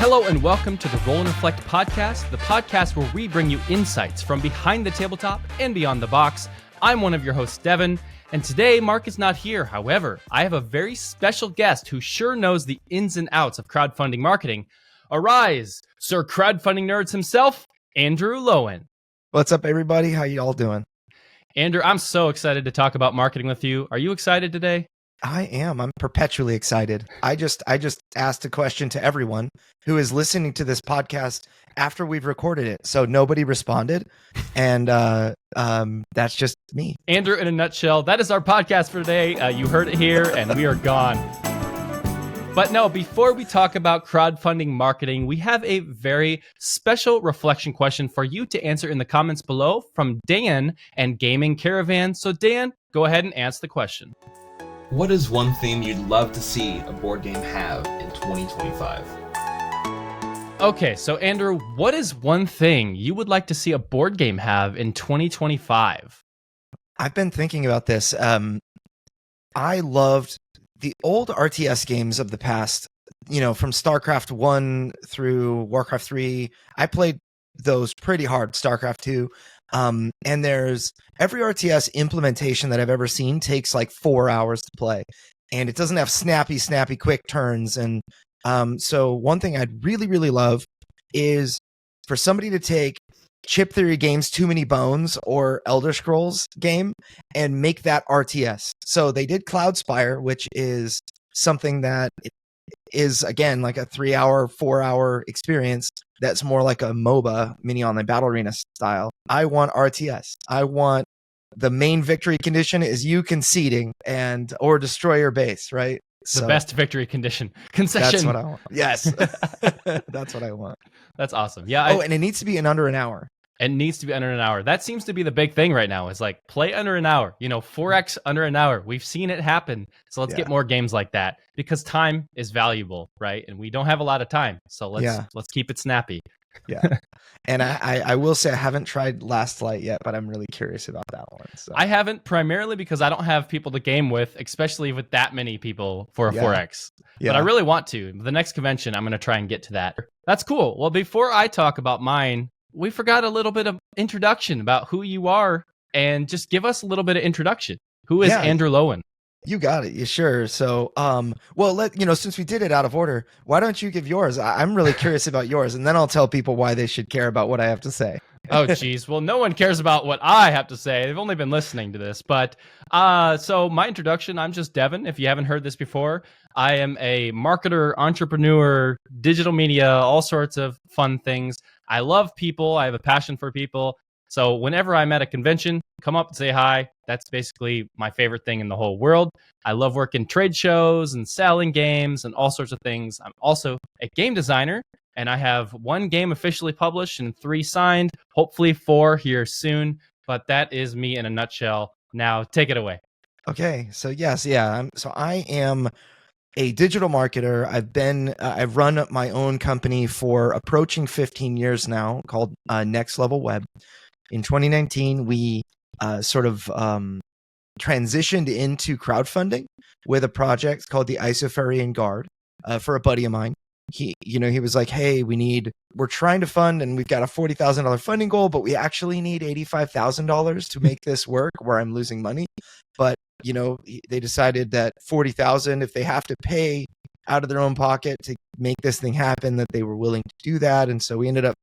Hello and welcome to the Roll and Reflect podcast, the podcast where we bring you insights from behind the tabletop and beyond the box. I'm one of your hosts, Devin, and today Mark is not here. However, I have a very special guest who sure knows the ins and outs of crowdfunding marketing. Arise, Sir Crowdfunding Nerds himself, Andrew Lowen. What's up, everybody? How you all doing? Andrew, I'm so excited to talk about marketing with you. Are you excited today? I am. I'm perpetually excited. I just asked a question to everyone who is listening to this podcast after we've recorded it. So nobody responded. And that's just me. Andrew, in a nutshell, that is our podcast for today. You heard it here and we are gone. But no, before we talk about crowdfunding marketing, we have a very special reflection question for you to answer in the comments below from Dan and Gaming Caravan. So Dan, go ahead and answer the question. What is one thing you'd love to see a board game have in 2025? Okay, so Andrew, what is one thing you would like to see a board game have in 2025? I've been thinking about this. I loved the old RTS games of the past, from StarCraft 1 through Warcraft 3. I played those pretty hard, StarCraft 2. And there's every RTS implementation that I've ever seen takes like 4 hours to play, and it doesn't have snappy, quick turns. And so one thing I'd really, really love is for somebody to take Chip Theory Games' Too Many Bones or Elder Scrolls game and make that RTS. So they did Cloudspire, which is something that is, again, like a 3 hour, 4 hour experience. That's more like a MOBA, mini online battle arena style. I want RTS. I want the main victory condition is you conceding or destroy your base, right? The best victory condition. Concession. That's what I want. Yes. That's what I want. That's awesome. Yeah. And it needs to be in under an hour. It needs to be under an hour. That seems to be the big thing right now, is like play under an hour, 4X under an hour. We've seen it happen. So let's get more games like that, because time is valuable, right? And we don't have a lot of time. So let's keep it snappy. Yeah. And I will say I haven't tried Last Light yet, but I'm really curious about that one. So. I haven't, primarily because I don't have people to game with, especially with that many people for a 4X. Yeah. But I really want to. The next convention, I'm going to try and get to that. That's cool. Well, before I talk about mine, we forgot a little bit of introduction about who you are, and just give us a little bit of introduction. Who is Andrew Lowen? You got it. You sure? So, since we did it out of order, why don't you give yours? I'm really curious about yours, and then I'll tell people why they should care about what I have to say. Oh, geez. Well, no one cares about what I have to say. They've only been listening to this. But so my introduction, I'm just Devin. If you haven't heard this before, I am a marketer, entrepreneur, digital media, all sorts of fun things. I love people. I have a passion for people. So whenever I'm at a convention, come up and say hi. That's basically my favorite thing in the whole world. I love working trade shows and selling games and all sorts of things. I'm also a game designer, and I have 1 game officially published and 3 signed, hopefully 4 here soon. But that is me in a nutshell. Now take it away. Okay. So yes, yeah. So I am a digital marketer. I've run my own company for approaching 15 years now, called Next Level Web. In 2019, we transitioned into crowdfunding with a project called the Isofarian Guard for a buddy of mine. He was like, hey, we're trying to fund, and we've got a $40,000 funding goal, but we actually need $85,000 to make this work, where I'm losing money. But, they decided that $40,000, if they have to pay out of their own pocket to make this thing happen, that they were willing to do that. And so they ended up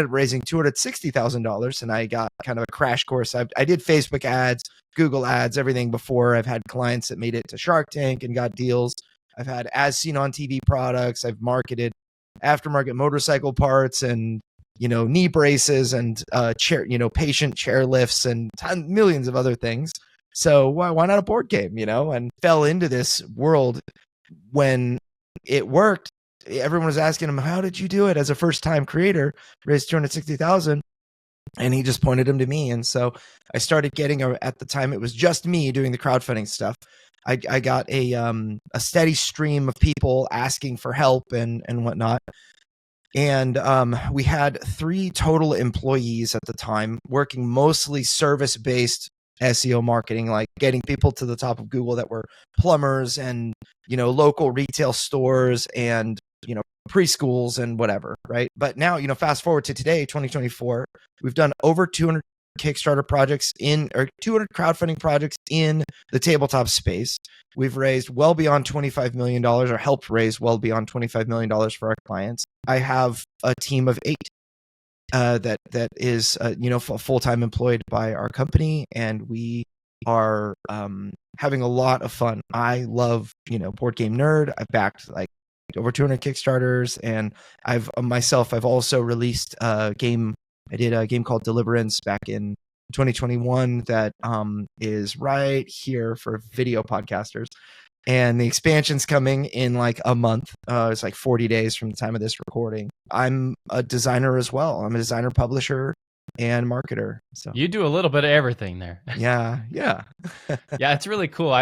raising $260,000, and I got kind of a crash course. I did Facebook ads, Google ads, everything before. I've had clients that made it to Shark Tank and got deals. I've had as seen on TV products. I've marketed aftermarket motorcycle parts and, knee braces and patient chair lifts and millions of other things. So why not a board game, and fell into this world when it worked. Everyone was asking him, how did you do it as a first-time creator? Raised $260,000, and he just pointed him to me. And so I started getting, at the time, it was just me doing the crowdfunding stuff. I got a steady stream of people asking for help and whatnot. And we had 3 total employees at the time, working mostly service-based SEO marketing, like getting people to the top of Google that were plumbers and, local retail stores and preschools and whatever, right? But now, fast forward to today, 2024, we've done over 200 Kickstarter projects or 200 crowdfunding projects in the tabletop space. We've raised well beyond $25 million, or helped raise well beyond $25 million for our clients. I have a team of 8 that is full-time employed by our company, and we are having a lot of fun. I love Board Game Nerd. I've backed like over 200 Kickstarters, and I've also released a game. I did a game called Deliverance back in 2021 that is right here for video podcasters. And the expansion's coming in like a month. It's like 40 days from the time of this recording. I'm a designer as well. I'm a designer, publisher, and marketer. So you do a little bit of everything there. Yeah. Yeah, it's really cool.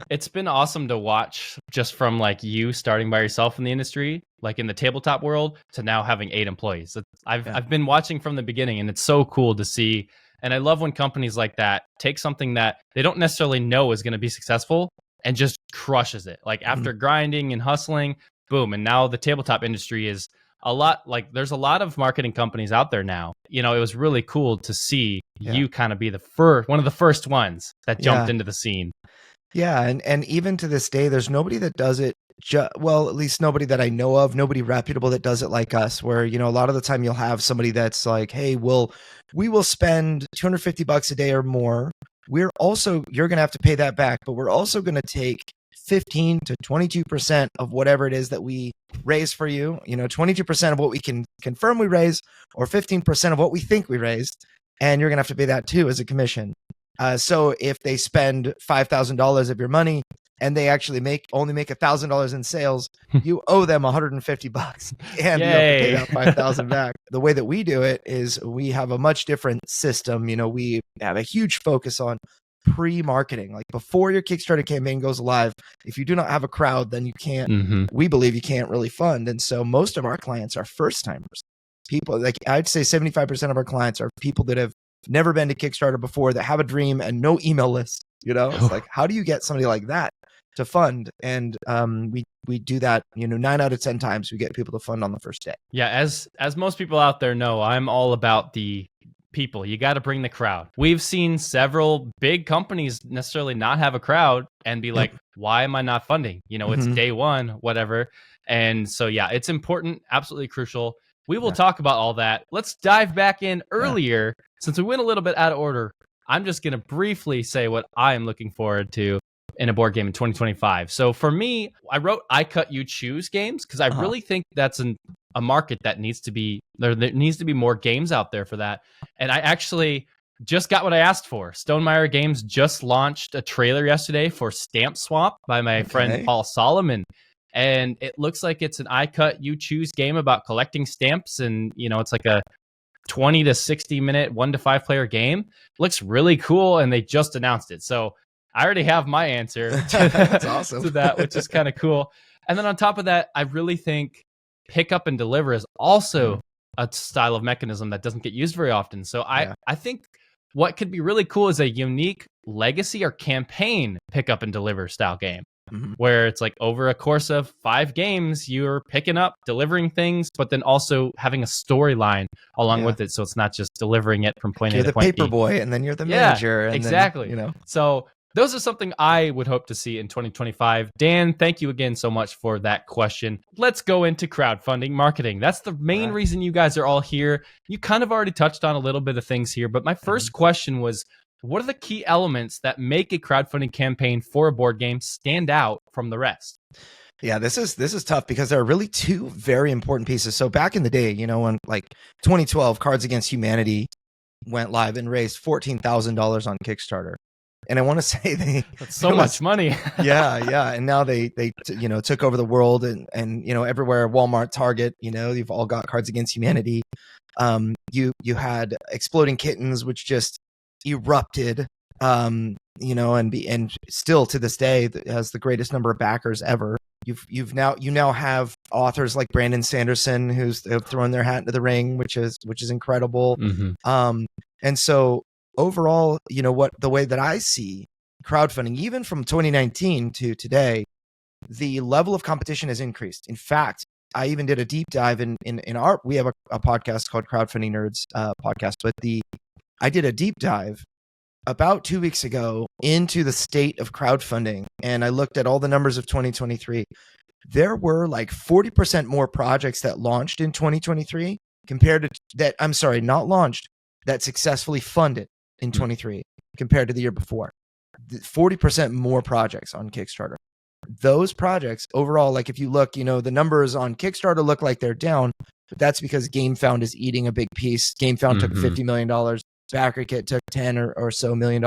It's been awesome to watch, just from like you starting by yourself in the industry, like in the tabletop world, to now having 8 employees. I've been watching from the beginning, and it's so cool to see. And I love when companies like that take something that they don't necessarily know is going to be successful and just crushes it. Like after grinding and hustling, boom. And now the tabletop industry is there's a lot of marketing companies out there now. It was really cool to see you kind of be one of the first ones that jumped into the scene. Yeah, and even to this day, there's nobody that does it. At least nobody that I know of, nobody reputable that does it like us. Where a lot of the time you'll have somebody that's like, "Hey, we will spend $250 a day or more. You're gonna have to pay that back, but we're also gonna take 15 to 22% of whatever it is that we raise for you. 22% of what we can confirm we raise, or 15% of what we think we raised, and you're gonna have to pay that too as a commission." So if they spend $5,000 of your money and they actually only make $1,000 in sales, you owe them $150, and you have to pay that $5,000 back. The way that we do it is we have a much different system. We have a huge focus on pre-marketing. Like before your Kickstarter campaign goes live, if you do not have a crowd, then you can't. We believe you can't really fund. And so most of our clients are first timers. People, like I'd say 75% of our clients are people that have never been to Kickstarter before, that have a dream and no email list. It's like, how do you get somebody like that to fund? And we do that 9 out of 10 times we get people to fund on the first day. Yeah, as most people out there know, I'm all about the people. You got to bring the crowd. We've seen several big companies necessarily not have a crowd and be like, why am I not funding? It's day one, whatever. And so it's important, absolutely crucial. We will talk about all that. Let's dive back in earlier. Since we went a little bit out of order, I'm just going to briefly say what I am looking forward to in a board game in 2025. So for me, I wrote I Cut You Choose games because I really think that's a market that needs to be, there needs to be more games out there for that. And I actually just got what I asked for. Stonemaier Games just launched a trailer yesterday for Stamp Swap by my friend Paul Solomon. And it looks like it's an I Cut You Choose game about collecting stamps. And, it's like a 20 to 60 minute 1 to 5 player game. Looks really cool. And they just announced it. So I already have my answer to That's awesome. to that, which is kind of cool. And then on top of that, I really think pick up and deliver is also a style of mechanism that doesn't get used very often. So I think what could be really cool is a unique legacy or campaign pick up and deliver style game. Where it's like over a course of 5 games, you're picking up, delivering things, but then also having a storyline along with it. So it's not just delivering it from point A to point B. You're the paper boy, and then you're the manager. And exactly. Then, So those are something I would hope to see in 2025. Dan, thank you again so much for that question. Let's go into crowdfunding marketing. That's the main reason you guys are all here. You kind of already touched on a little bit of things here, but my first question was, what are the key elements that make a crowdfunding campaign for a board game stand out from the rest? Yeah, this is tough because there are really 2 very important pieces. So back in the day, when like 2012, Cards Against Humanity went live and raised $14,000 on Kickstarter. And I want to say that's so much money. yeah. And now they took over the world and everywhere, Walmart, Target, you've all got Cards Against Humanity. You had Exploding Kittens, which just erupted, and still to this day has the greatest number of backers ever. You now have authors like Brandon Sanderson who's thrown their hat into the ring, which is incredible. And so overall, the way that I see crowdfunding, even from 2019 to today, the level of competition has increased. In fact, I even did a deep dive in our, we have a podcast called Crowdfunding Nerds podcast, but I did a deep dive about 2 weeks ago into the state of crowdfunding. And I looked at all the numbers of 2023. There were like 40% more projects that launched in 2023 compared to that. I'm sorry, not launched, that successfully funded in 23 compared to the year before. 40% more projects on Kickstarter. Those projects overall, like if you look, the numbers on Kickstarter look like they're down, but that's because GameFound is eating a big piece. GameFound took $50 million. BackerKit took 10 or so $million.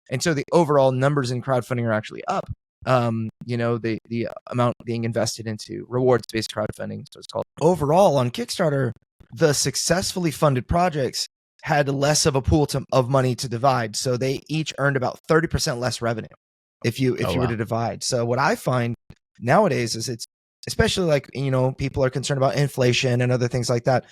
And so the overall numbers in crowdfunding are actually up. The amount being invested into rewards-based crowdfunding, so it's called. Overall on Kickstarter, the successfully funded projects had less of a pool of money to divide. So they each earned about 30% less revenue if you were to divide. So what I find nowadays is it's especially like, people are concerned about inflation and other things like that.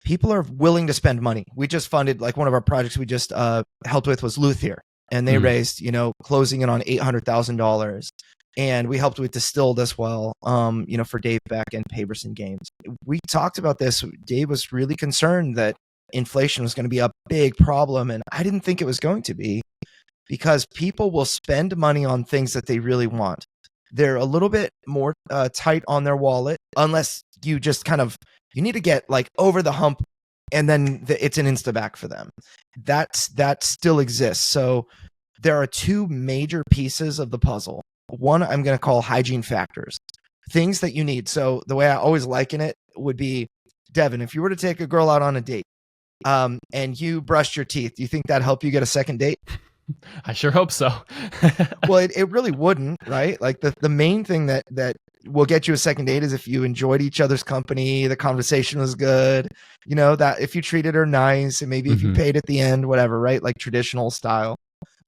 People are willing to spend money. We just funded, like one of our projects we just helped with was Luthier, and they raised, closing in on $800,000. And we helped with Distilled as well, for Dave Beck and Paverson Games. We talked about this. Dave was really concerned that inflation was going to be a big problem, and I didn't think it was going to be, because people will spend money on things that they really want. They're a little bit more tight on their wallet, unless you just you need to get like over the hump, and then it's an insta-back for them. That still exists. So there are two major pieces of the puzzle. One I'm going to call hygiene factors, things that you need. So the way I always liken it would be, Devin, if you were to take a girl out on a date, and you brushed your teeth, do you think that'd help you get a second date? I sure hope so. Well, it really wouldn't, right? Like the main thing that will get you a second date is if you enjoyed each other's company, the conversation was good, that if you treated her nice, and maybe if you paid at the end, whatever, right? Like traditional style.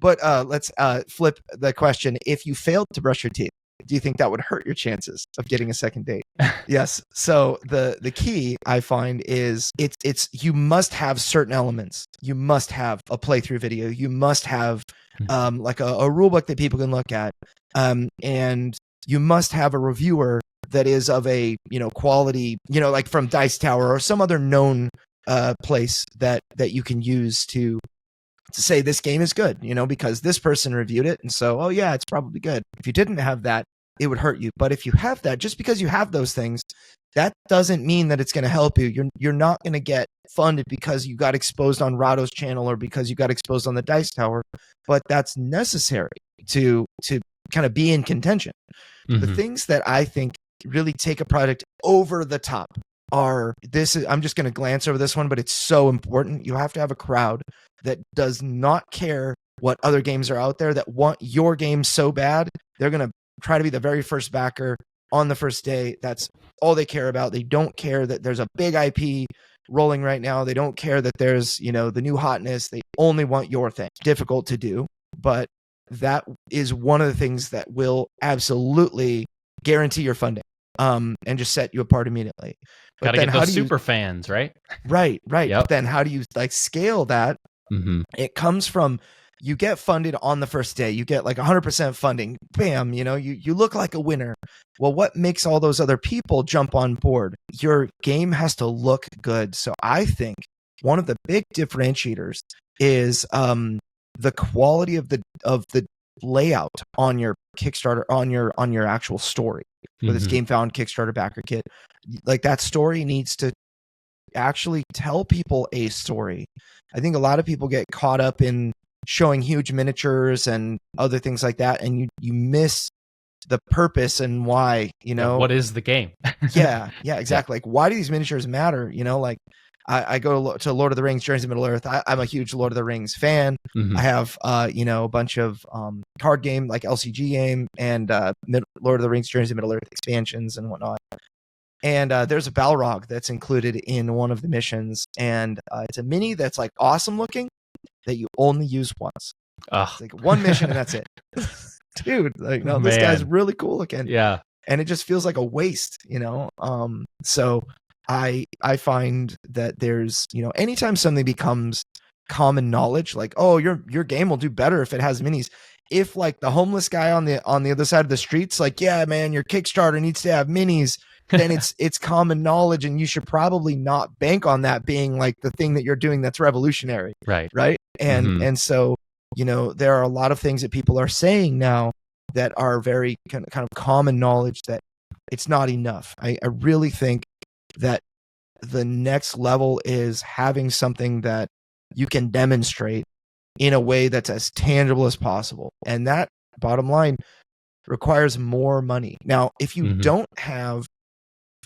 But let's flip the question. If you failed to brush your teeth, do you think that would hurt your chances of getting a second date? Yes. So the key I find is it's you must have certain elements. You must have a playthrough video. You must have like a rule book that people can look at. And you must have a reviewer that is of a quality, like from Dice Tower or some other known place that you can use to say this game is good, because this person reviewed it, and so, oh yeah, it's probably good. If you didn't have that, it would hurt you. But if you have that, just because you have those things, that doesn't mean that it's going to help you. You're not going to get funded because you got exposed on Rado's channel or because you got exposed on the Dice Tower, but that's necessary to kind of be in contention. The things that I think really take a project over the top I'm just going to glance over this one, but it's so important. You have to have a crowd that does not care what other games are out there, that want your game so bad, they're going to try to be the very first backer on the first day. That's all they care about. They don't care that there's a big IP rolling right now. They don't care that there's, the new hotness. They only want your thing. Difficult to do, but that is one of the things that will absolutely guarantee your funding. And just set you apart immediately. Got to get those super fans, right? Right. Yep. But then how do you scale that? It comes from, you get funded on the first day. You get like 100% funding. Bam, you look like a winner. Well, what makes all those other people jump on board? Your game has to look good. So I think one of the big differentiators is the quality of the layout on your Kickstarter, on your actual story. Whether it's GameFound, Kickstarter, BackerKit, like that story needs to actually tell people a story. I think a lot of people get caught up in showing huge miniatures and other things like that, and you miss the purpose and why. What is the game? yeah, exactly. Like, why do these miniatures matter? Like, I go to Lord of the Rings, Journeys to Middle Earth. I'm a huge Lord of the Rings fan. I have, a bunch of card game, like LCG game, and Lord of the Rings, Journeys to Middle Earth expansions and whatnot. And there's a Balrog that's included in one of the missions. And it's a mini that's like awesome looking that you only use once. It's like one mission and that's it. Dude, like, no, this guy's really cool looking. Yeah. And it just feels like a waste, So I find that there's, anytime something becomes common knowledge, like, oh, your game will do better if it has minis. If like the homeless guy on the other side of the street's like, yeah, man, your Kickstarter needs to have minis, then it's common knowledge, and you should probably not bank on that being like the thing that you're doing that's revolutionary. Right. And so, there are a lot of things that people are saying now that are very kind of common knowledge that it's not enough. I really think that the next level is having something that you can demonstrate in a way that's as tangible as possible. And that, bottom line, requires more money. Now, if you don't have,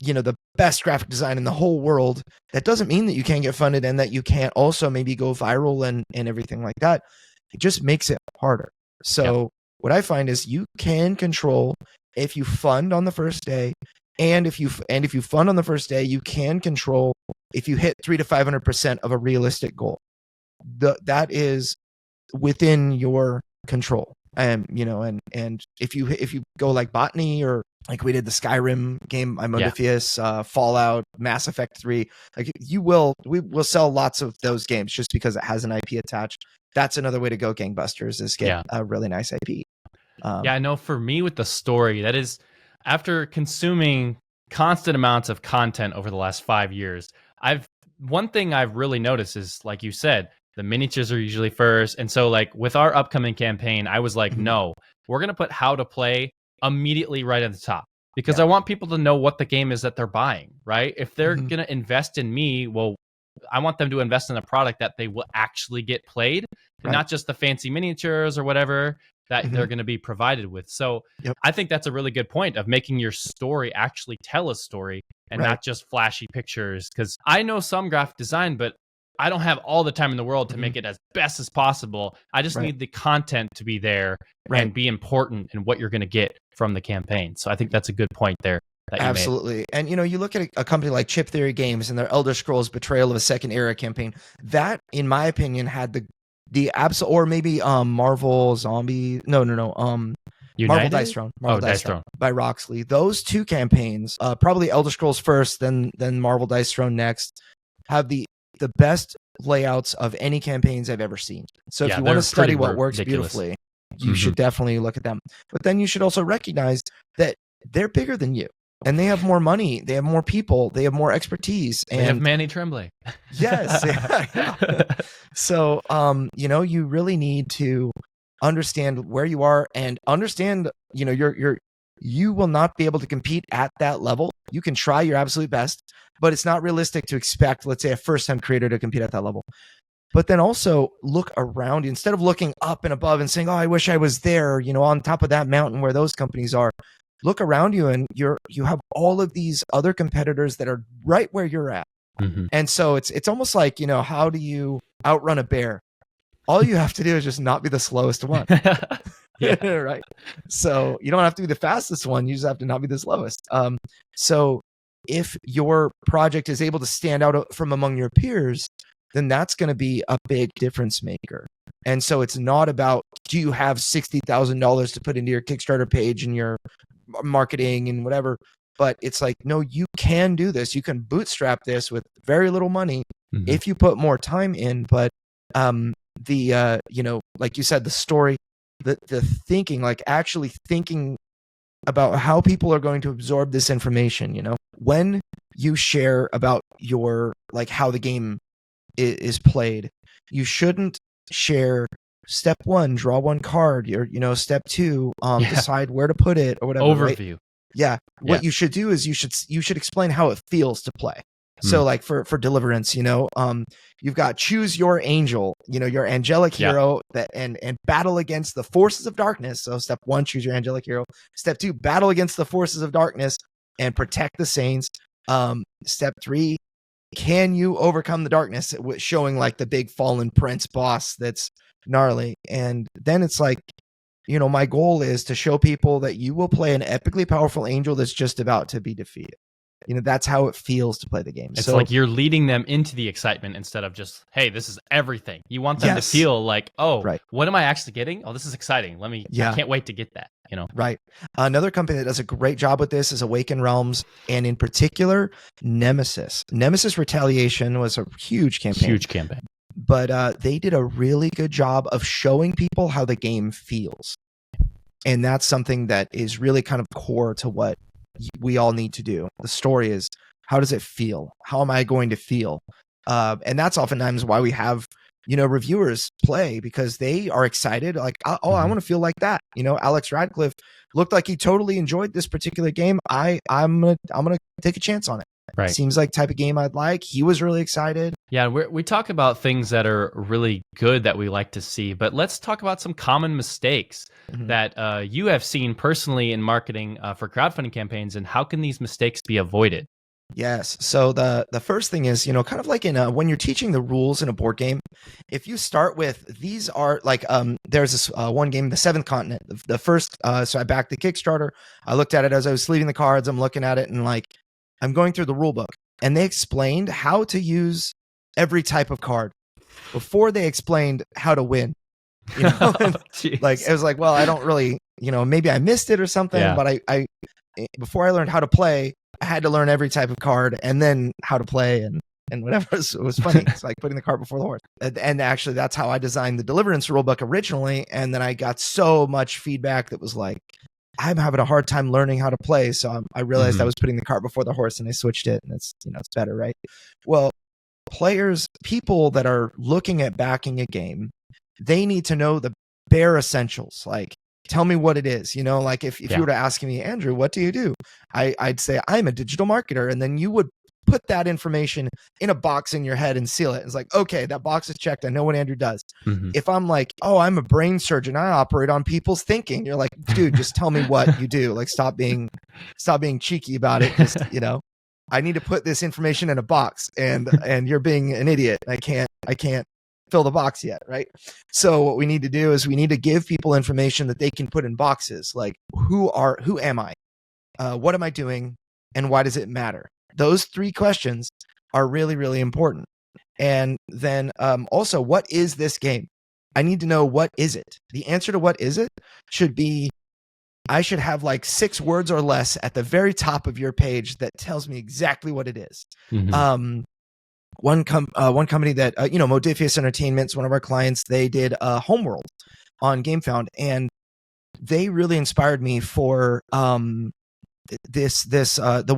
the best graphic design in the whole world, that doesn't mean that you can't get funded and that you can't also maybe go viral and everything like that. It just makes it harder. So what I find is you can control if you fund on the first day, and if you fund on the first day, you can control if you hit 300 to 500% of a realistic goal. That is within your control. And if you go like botany, or like we did the Skyrim game, Imodifius, Fallout, Mass Effect 3, like we will sell lots of those games just because it has an IP attached. That's another way to go gangbusters, is get a really nice IP. I know for me with the story, that is, after consuming constant amounts of content over the last 5 years, one thing I've really noticed is, like you said, the miniatures are usually first. And so like with our upcoming campaign, I was like, no, we're going to put how to play immediately right at the top, because I want people to know what the game is that they're buying, right? If they're going to invest in me, well, I want them to invest in a product that they will actually get played, and not just the fancy miniatures or whatever that they're going to be provided with. So I think that's a really good point of making your story actually tell a story and not just flashy pictures. Because I know some graphic design, but I don't have all the time in the world to make it as best as possible. I just need the content to be there and be important in what you're going to get from the campaign. So I think that's a good point there. Absolutely. And you look at a company like Chip Theory Games and their Elder Scrolls Betrayal of a Second Era campaign. That, in my opinion, had the absolute, or maybe Marvel Zombie. No. Marvel Dice Throne. Dice Throne by Roxley. Those two campaigns, probably Elder Scrolls first, then Marvel Dice Throne next, have the best layouts of any campaigns I've ever seen. So if you want to study what works beautifully, you should definitely look at them. But then you should also recognize that they're bigger than you, and they have more money, they have more people, they have more expertise, and they have Manny Tremblay. Yes. So, you really need to understand where you are, and understand, you will not be able to compete at that level. You can try your absolute best, but it's not realistic to expect, let's say, a first-time creator to compete at that level. But then also look around you. Instead of looking up and above and saying, oh, I wish I was there, on top of that mountain where those companies are. Look around you, and you have all of these other competitors that are right where you're at. And so it's almost like, how do you outrun a bear? All you have to do is just not be the slowest one. Right. So you don't have to be the fastest one. You just have to not be the slowest. So if your project is able to stand out from among your peers, then that's going to be a big difference maker. And so it's not about, do you have $60,000 to put into your Kickstarter page and your marketing and whatever, but it's like, no, you can do this. You can bootstrap this with very little money if you put more time in. But like you said, the story, the thinking, like actually thinking about how people are going to absorb this information. When you share about your, like, how the game is played, you shouldn't share step 1, draw 1 card, or step 2, decide where to put it, or whatever. Overview. Right? What you should do is you should explain how it feels to play. So like for Deliverance, you've got choose your angel, your angelic hero, that and battle against the forces of darkness. So step 1, choose your angelic hero. Step 2, battle against the forces of darkness and protect the saints. Step 3, can you overcome the darkness? Showing like the big fallen prince boss that's gnarly. And then it's like, my goal is to show people that you will play an epically powerful angel that's just about to be defeated. That's how it feels to play the game. It's like you're leading them into the excitement instead of just, hey, this is everything. You want them to feel like, oh, what am I actually getting? Oh, this is exciting. I can't wait to get that. Right. Another company that does a great job with this is Awaken Realms, and in particular, Nemesis. Nemesis Retaliation was a huge campaign. But they did a really good job of showing people how the game feels. And that's something that is really kind of core to what we all need to do. The story is, how does it feel? How am I going to feel? And that's oftentimes why we have, reviewers play, because they are excited. Like, I want to feel like that. Alex Radcliffe looked like he totally enjoyed this particular game. I'm gonna take a chance on it. Right. Seems like type of game I'd like. He was really excited. Yeah, we talk about things that are really good that we like to see, but let's talk about some common mistakes that you have seen personally in marketing for crowdfunding campaigns, and how can these mistakes be avoided? Yes. So the first thing is, kind of like when you're teaching the rules in a board game, if you start with, these are like, there's this one game, The Seventh Continent, the first, so I backed the Kickstarter. I looked at it as I was sleeving the cards. I'm looking at it and like, I'm going through the rule book, and they explained how to use every type of card before they explained how to win. Like, it was like, well, I don't really, maybe I missed it or something, but I before I learned how to play, I had to learn every type of card and then how to play and whatever. It was funny. It's like putting the cart before the horse. And actually, that's how I designed the Deliverance rulebook originally. And then I got so much feedback that was like, I'm having a hard time learning how to play. So I realized I was putting the cart before the horse, and I switched it, and it's better, right? Well, people that are looking at backing a game, they need to know the bare essentials. Like, tell me what it is. Like if you were to ask me, Andrew, what do you do? I'd say I'm a digital marketer. And then you would put that information in a box in your head and seal it. It's like, okay, that box is checked. I know what Andrew does. If I'm like, oh, I'm a brain surgeon, I operate on people's thinking. You're like, dude, just tell me what you do. Like, stop being cheeky about it. Just, I need to put this information in a box, and you're being an idiot. I can't fill the box yet, right? So what we need to do is we need to give people information that they can put in boxes, like who am I? What am I doing? And why does it matter? Those 3 questions are really, really important. And then also, what is this game? I need to know, what is it? The answer to what is it should be, I should have like 6 words or less at the very top of your page that tells me exactly what it is. One company that, Modifius Entertainment's one of our clients, they did Homeworld on GameFound, and they really inspired me for the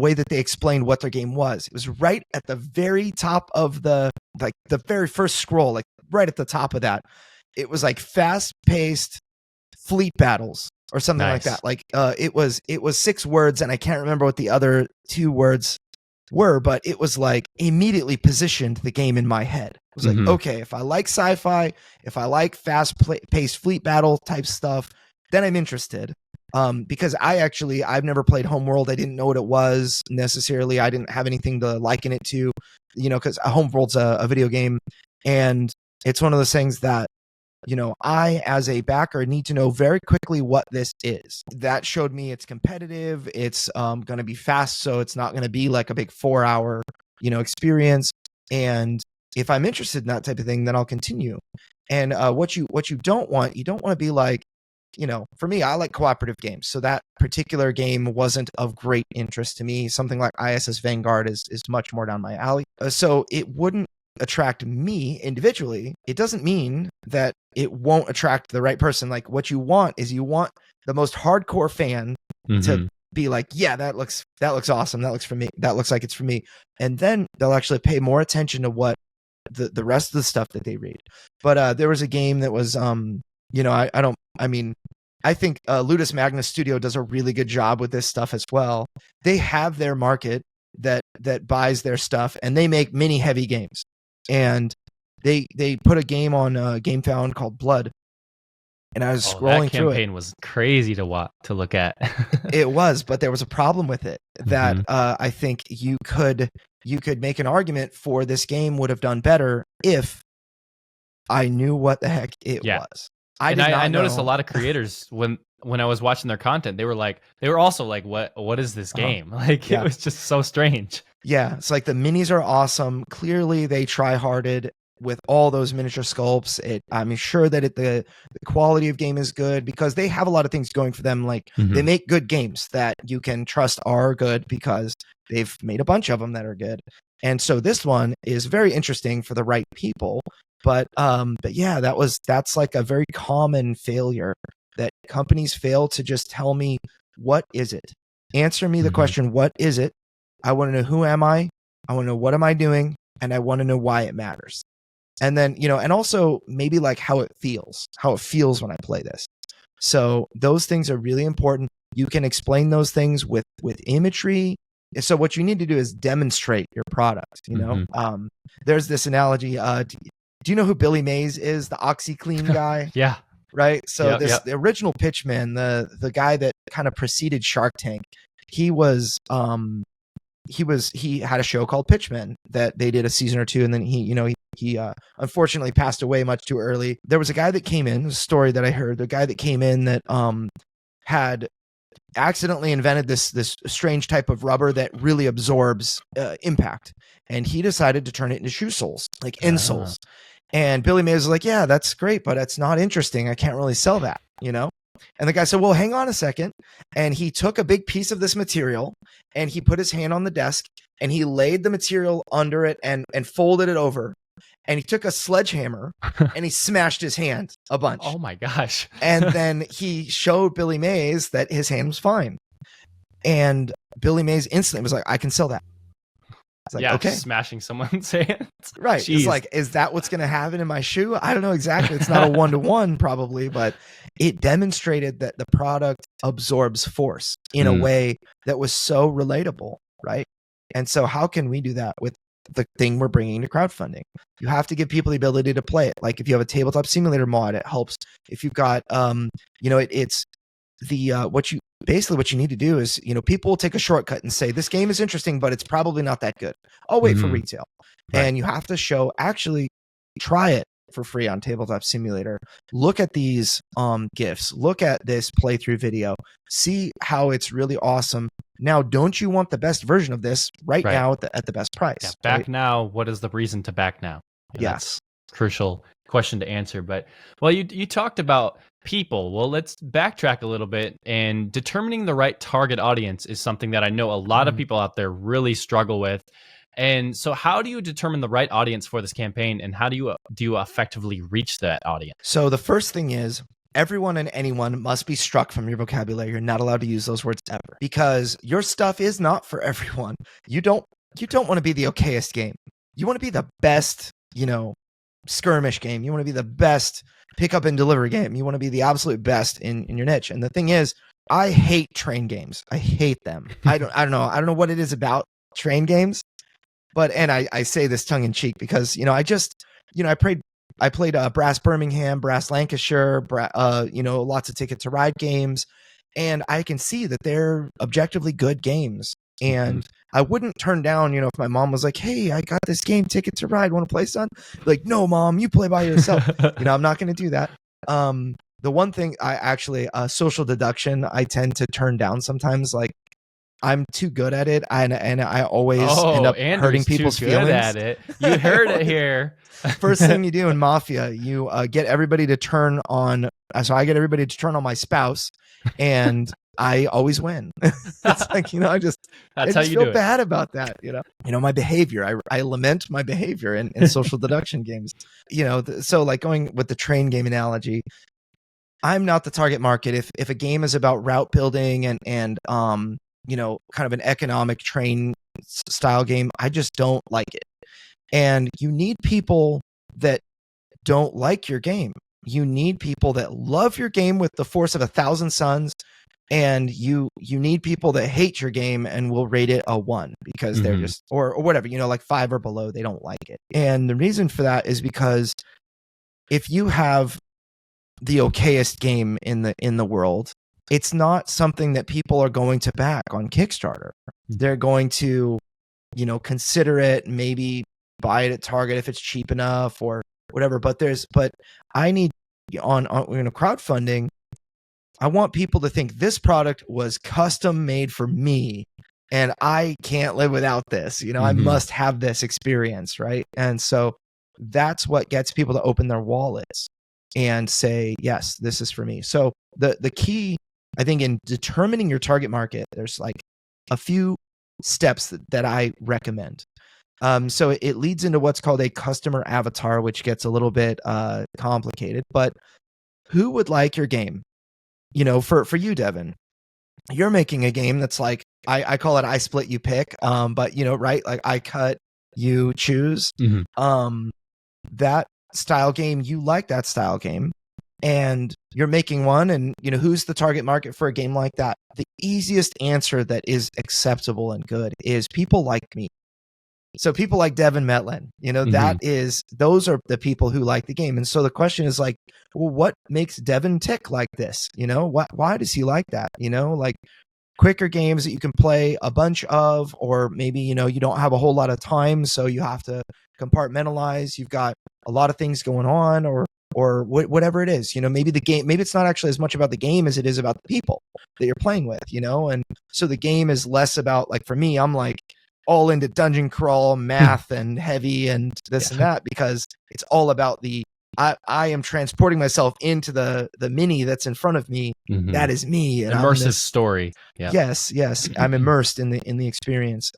way that they explained what their game was. It was right at the very top of the very first scroll, like right at the top of that. It was like fast-paced fleet battles or something like that. Like it was 6 words, and I can't remember what the other 2 words were, but it was like immediately positioned the game in my head. It was like, okay, if I like sci-fi, if I like fast-paced fleet battle type stuff, then I'm interested. Because I've never played Homeworld. I didn't know what it was necessarily. I didn't have anything to liken it to, because Homeworld's a video game, and it's one of those things that, I, as a backer, need to know very quickly what this is. That showed me it's competitive. It's going to be fast, so it's not going to be like a big 4-hour, experience. And if I'm interested in that type of thing, then I'll continue. And what you don't want to be like, for me, I like cooperative games. So that particular game wasn't of great interest to me. Something like ISS Vanguard is much more down my alley. So it wouldn't attract me individually. It doesn't mean that it won't attract the right person. Like, what you want is the most hardcore fan to be like, yeah, that looks awesome. That looks for me. That looks like it's for me. And then they'll actually pay more attention to what the rest of the stuff that they read. But there was a game that was, I think Ludus Magnus Studio does a really good job with this stuff as well. They have their market that buys their stuff, and they make mini heavy games. And they put a game on GameFound called Blood, and I was scrolling through it. That campaign was crazy to look at. It was, but there was a problem with it that I think you could make an argument for this game would have done better if I knew what the heck it was. I noticed a lot of creators when I was watching their content, they were also like, what is this game? Like, it was just so strange. Yeah, it's like the minis are awesome. Clearly, they try-harded with all those miniature sculpts. I'm sure that the quality of game is good because they have a lot of things going for them. Like, they make good games that you can trust are good because they've made a bunch of them that are good. And so this one is very interesting for the right people. But yeah, that's like a very common failure, that companies fail to just tell me, what is it? Answer me the question, what is it? I want to know, who am I? I want to know, what am I doing? And I want to know why it matters. And then, and also maybe like how it feels when I play this. So those things are really important. You can explain those things with imagery. So what you need to do is demonstrate your product. There's this analogy. Do you know who Billy Mays is? The OxyClean guy? Yeah. Right. So the original pitchman, the guy that kind of preceded Shark Tank, he had a show called Pitchman that they did a season or two, and then he unfortunately passed away much too early. There was a guy that came in, a story that I heard, the guy that came in that had accidentally invented this strange type of rubber that really absorbs impact, and he decided to turn it into shoe soles, like insoles. And Billy Mays was like, yeah, that's great, but it's not interesting. I can't really sell that, And the guy said, well, hang on a second. And he took a big piece of this material and he put his hand on the desk and he laid the material under it and folded it over. And he took a sledgehammer and he smashed his hand a bunch. Oh my gosh. And then he showed Billy Mays that his hand was fine. And Billy Mays instantly was like, I can sell that. It's like, okay. Smashing someone's hands. Right. Jeez. It's like, is that what's going to happen in my shoe? I don't know exactly. It's not a 1-to-1 probably, but it demonstrated that the product absorbs force in a way that was so relatable. Right. And so how can we do that with the thing we're bringing to crowdfunding? You have to give people the ability to play it. Like if you have a tabletop simulator mod, it helps. If you've got, it's the, what you need to do is, people will take a shortcut and say, this game is interesting, but it's probably not that good. I'll wait for retail. Right. And you have to show, actually try it for free on Tabletop Simulator. Look at these GIFs, look at this playthrough video, see how it's really awesome. Now, don't you want the best version of this right now at the best price? Yeah, back now. What is the reason to back now? Yes. Crucial question to answer. But you talked about people. Well, let's backtrack a little bit, and determining the right target audience is something that I know a lot of people out there really struggle with. And so how do you determine the right audience for this campaign, and how do you effectively reach that audience? So the first thing is, everyone and anyone must be struck from your vocabulary. You're not allowed to use those words ever, because your stuff is not for everyone. You don't want to be the okayest game. You want to be the best, skirmish game. You want to be the best pick up and deliver game. You want to be the absolute best in your niche. And the thing is, I hate train games. I hate them. I don't know. I don't know what it is about train games, and I say this tongue in cheek because, I played Brass Birmingham, Brass Lancashire, lots of Ticket to Ride games, and I can see that they're objectively good games. And I wouldn't turn down, if my mom was like, hey, I got this game, Ticket to Ride, want to play, son? Like, no, mom, you play by yourself. I'm not going to do that. The one thing I actually, social deduction, I tend to turn down sometimes. Like, I'm too good at it, and I always end up hurting people's feelings. Good at it. You heard it here. First thing you do in Mafia, you get everybody to turn on. So I get everybody to turn on my spouse, and I always win. It's like, I just feel bad about that. My behavior. I lament my behavior in social deduction games. So like going with the train game analogy, I'm not the target market. If a game is about route building and kind of an economic train style game, I just don't like it. And you need people that don't like your game. You need people that love your game with the force of 1,000 suns. And you need people that hate your game and will rate it a 1 because they're just, or whatever, like 5 or below, they don't like it. And the reason for that is because if you have the okayest game in the world, it's not something that people are going to back on Kickstarter. They're going to, consider it, maybe buy it at Target if it's cheap enough or whatever. But I need on crowdfunding, I want people to think this product was custom made for me and I can't live without this. I must have this experience, right? And so that's what gets people to open their wallets and say, yes, this is for me. So the key, I think, in determining your target market, there's like a few steps that I recommend. So it leads into what's called a customer avatar, which gets a little bit complicated. But who would like your game? For you, Devin, you're making a game that's like, I call it I split you pick, but right, like I cut you choose. That style game, you like that style game, and you're making one, and who's the target market for a game like that? The easiest answer that is acceptable and good is people like me. So people like Devin Metlin, those are the people who like the game. And so the question is like, well, what makes Devin tick like this? Why does he like that? Like quicker games that you can play a bunch of, or maybe, you don't have a whole lot of time, so you have to compartmentalize. You've got a lot of things going on, or whatever it is, maybe the game, maybe it's not actually as much about the game as it is about the people that you're playing with, and so the game is less about, like, for me, I'm like all into dungeon crawl math and heavy and this and that, because it's all about I am transporting myself into the mini that's in front of me. That is me. And immersive story. Yeah. Yes. I'm immersed in the experience.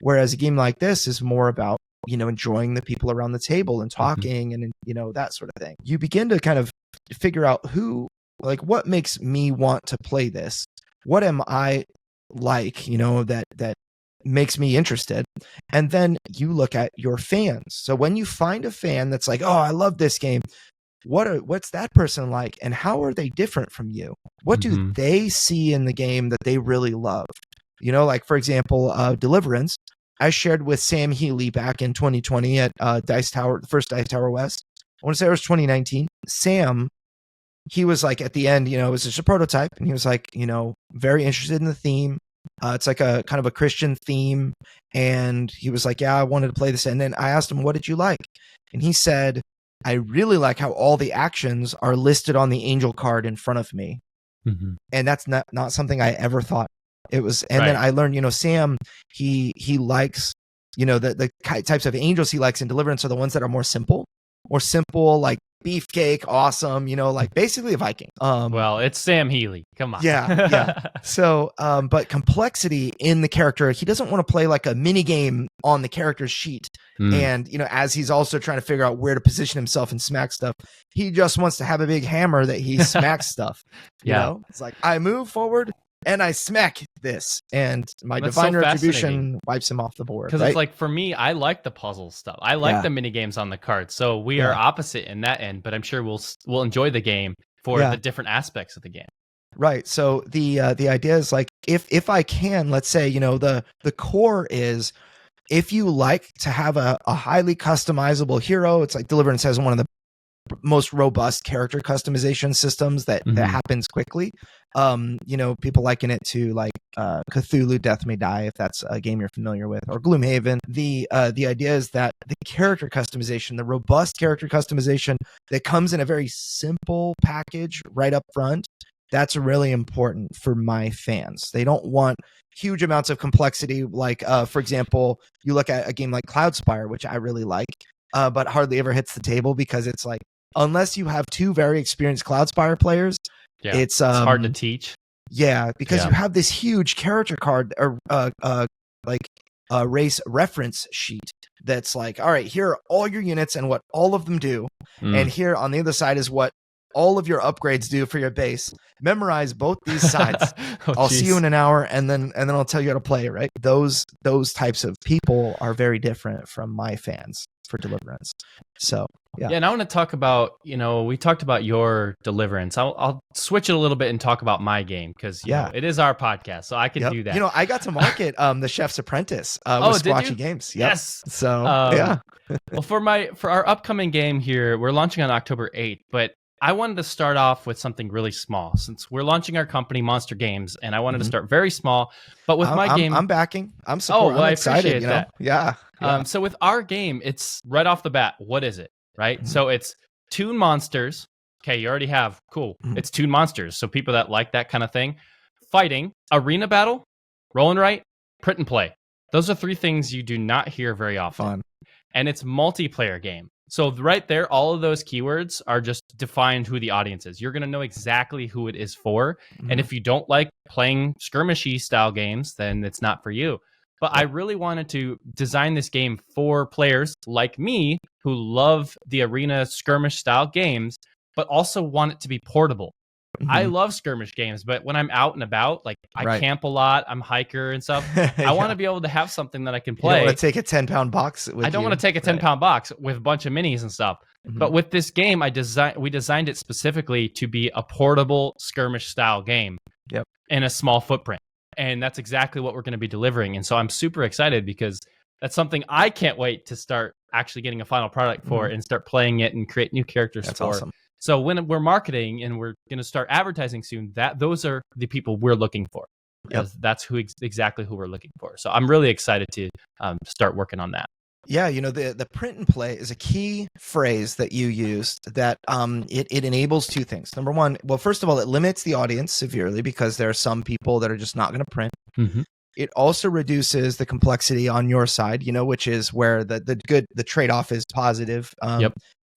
Whereas a game like this is more about, enjoying the people around the table and talking and, that sort of thing. You begin to kind of figure out what makes me want to play this? What am I like, that makes me interested? And then you look at your fans. So when you find a fan that's like, oh, I love this game, what's that person like, and how are they different from you? What do they see in the game that they really love? Like, for example, Deliverance, I shared with Sam Healy back in 2020 at Dice Tower, the first Dice Tower West. I want to say it was 2019. Sam, he was like, at the end, it was just a prototype, and he was like, very interested in the theme. It's like a kind of a Christian theme. And he was like, yeah, I wanted to play this. And then I asked him, what did you like? And he said, I really like how all the actions are listed on the angel card in front of me. And that's not something I ever thought it was. And then I learned, Sam, he likes, the types of angels he likes in Deliverance are the ones that are more simple, like beefcake, awesome, like basically a Viking. Well, it's Sam Healy. Come on. Yeah. So, but complexity in the character, he doesn't want to play like a mini game on the character's sheet. And, as he's also trying to figure out where to position himself and smack stuff, he just wants to have a big hammer that he smacks stuff. You know, it's like, I move forward and I smack this, and my divine retribution wipes him off the board. Because it's like, for me, I like the puzzle stuff. I like the mini games on the card. So we are opposite in that end, but I'm sure we'll enjoy the game for the different aspects of the game. Right. So the idea is like, if I can, let's say, the core is, if you like to have a highly customizable hero, it's like Deliverance has one of the most robust character customization systems that happens quickly. People liken it to like Cthulhu Death May Die, if that's a game you're familiar with, or Gloomhaven. The idea is that the character customization, the robust character customization that comes in a very simple package right up front, that's really important for my fans. They don't want huge amounts of complexity. Like, for example, you look at a game like Cloudspire, which I really like, but hardly ever hits the table, because it's like, unless you have two very experienced Cloudspire players, it's hard to teach. Yeah, because you have this huge character card, or like a race reference sheet that's like, all right, here are all your units and what all of them do, and here on the other side is what all of your upgrades do for your base. Memorize both these sides. I'll see you in an hour, and then I'll tell you how to play. Right? Those types of people are very different from my fans for Deliverance. So and I want to talk about, we talked about your Deliverance. I'll switch it a little bit and talk about my game, because it is our podcast, so I can do that. I got to market the Chef's Apprentice with Squatchy Games. Yes. So well, for our upcoming game here, we're launching on October 8th, but I wanted to start off with something really small, since we're launching our company, Monster Games, and I wanted to start very small. But with my game, I'm backing. I'm supporting. I'm excited. That. Yeah. So with our game, it's right off the bat. What is it? Right. So it's Toon Monsters. Okay, you already have. Cool. It's Toon Monsters. So people that like that kind of thing, fighting, arena battle, roll and write, print and play. Those are three things you do not hear very often. Fun. And it's multiplayer game. So right there, all of those keywords are just defined who the audience is. You're going to know exactly who it is for. And if you don't like playing skirmishy style games, then it's not for you. But I really wanted to design this game for players like me who love the arena skirmish style games, but also want it to be portable. I love skirmish games, but when I'm out and about, like I camp a lot, I'm a hiker and stuff. I want to be able to have something that I can play. You don't want to take a 10-pound box with you. I don't want to take a 10-pound box with a bunch of minis and stuff. But with this game, we designed it specifically to be a portable skirmish style game in a small footprint. And that's exactly what we're going to be delivering. And so I'm super excited because that's something I can't wait to start actually getting a final product for and start playing it and create new characters That's for. awesome. So when we're marketing and we're going to start advertising soon, those are the people we're looking for. Because that's exactly who we're looking for. So I'm really excited to start working on that. Yeah, the print and play is a key phrase that you used that it enables two things. Number one, well, first of all, it limits the audience severely because there are some people that are just not going to print. It also reduces the complexity on your side, which is where the trade-off is positive.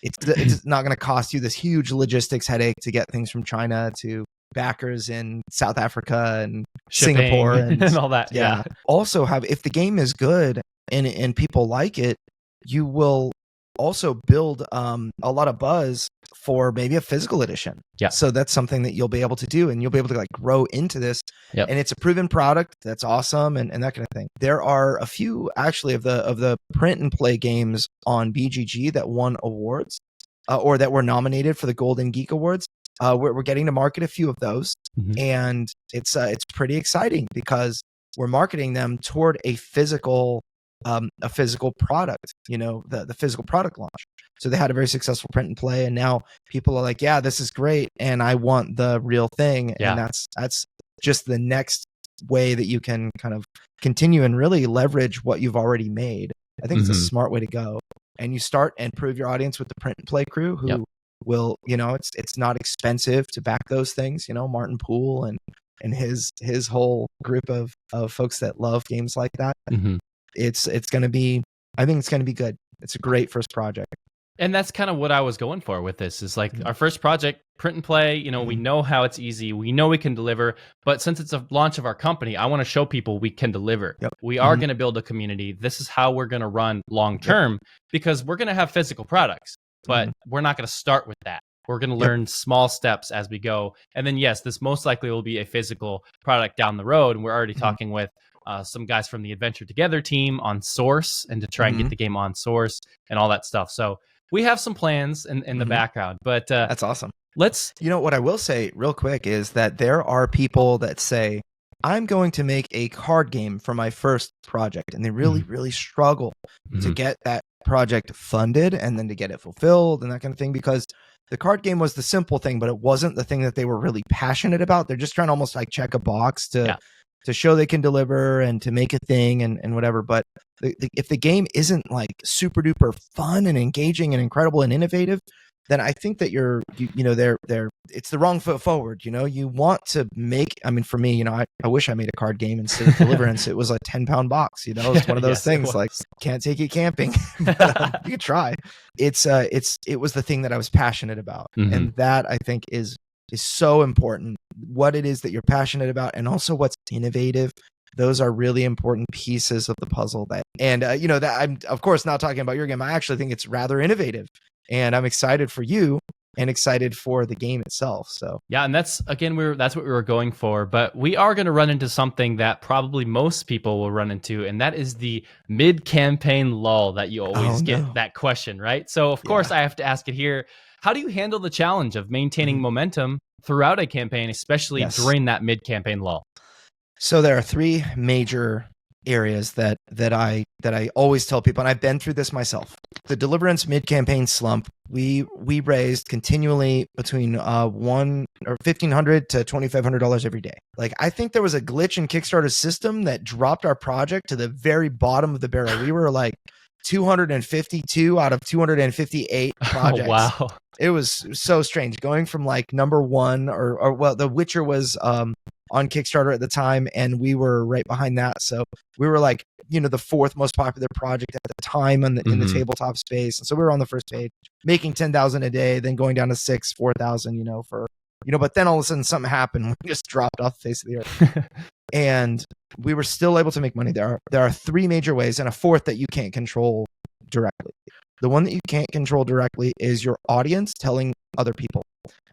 It's not going to cost you this huge logistics headache to get things from China to backers in South Africa and shipping, Singapore and all that. Yeah. Also if the game is good and people like it, you will also build a lot of buzz for maybe a physical edition. Yeah. So that's something that you'll be able to do, and you'll be able to like grow into this. And it's a proven product that's awesome and that kind of thing. There are a few actually of the print and play games on BGG that won awards or that were nominated for the Golden Geek Awards. We're getting to market a few of those, and it's pretty exciting because we're marketing them toward a physical product, the physical product launch. So they had a very successful print and play, and now people are like, yeah, this is great, and I want the real thing. And that's just the next way that you can kind of continue and really leverage what you've already made. I think it's a smart way to go. And you start and prove your audience with the print and play crew who will, it's not expensive to back those things, Martin Poole and his whole group of folks that love games like that. It's going to be, I think it's going to be good. It's a great first project. And that's kind of what I was going for with this is like our first project, print and play, we know how it's easy. We know we can deliver, but since it's a launch of our company, I want to show people we can deliver. We are going to build a community. This is how we're going to run long term because we're going to have physical products, but we're not going to start with that. We're going to learn small steps as we go. And then, yes, this most likely will be a physical product down the road. And we're already talking with some guys from the Adventure Together team on Source and to try and get the game on Source and all that stuff. So we have some plans in the background, but that's awesome. Let's, what I will say real quick is that there are people that say, I'm going to make a card game for my first project. And they really, really struggle to get that project funded and then to get it fulfilled and that kind of thing, because the card game was the simple thing, but it wasn't the thing that they were really passionate about. They're just trying to almost like check a box to show they can deliver and to make a thing and whatever. But if the game isn't like super duper fun and engaging and incredible and innovative, then I think that it's the wrong foot forward. You want to make, for me, I wish I made a card game instead of Deliverance. It was a 10-pound box, it's one of those things like can't take it camping, but, you could try. It was the thing that I was passionate about. And that I think is so important. What it is that you're passionate about and also what's innovative. Those are really important pieces of the puzzle that I'm of course not talking about your game. I actually think it's rather innovative. And I'm excited for you and excited for the game itself. So yeah, and that's what we were going for. But we are going to run into something that probably most people will run into, and that is the mid-campaign lull that you always get that question, right? So of course I have to ask it here. How do you handle the challenge of maintaining momentum throughout a campaign, especially during that mid-campaign lull? So there are three major areas that I always tell people, and I've been through this myself. The Deliverance mid-campaign slump, we raised continually between $1,500 to $2,500 every day. Like, I think there was a glitch in Kickstarter's system that dropped our project to the very bottom of the barrel. We were like 252 out of 258 projects. Oh, wow. It was so strange going from like number one or The Witcher was on Kickstarter at the time, and we were right behind that. So we were like, the fourth most popular project at the time in the tabletop space. And so we were on the first page, making 10,000 a day, then going down to 4,000, but then all of a sudden something happened. We just dropped off the face of the earth. And we were still able to make money. There are three major ways, and a fourth that you can't control directly. The one that you can't control directly is your audience telling other people.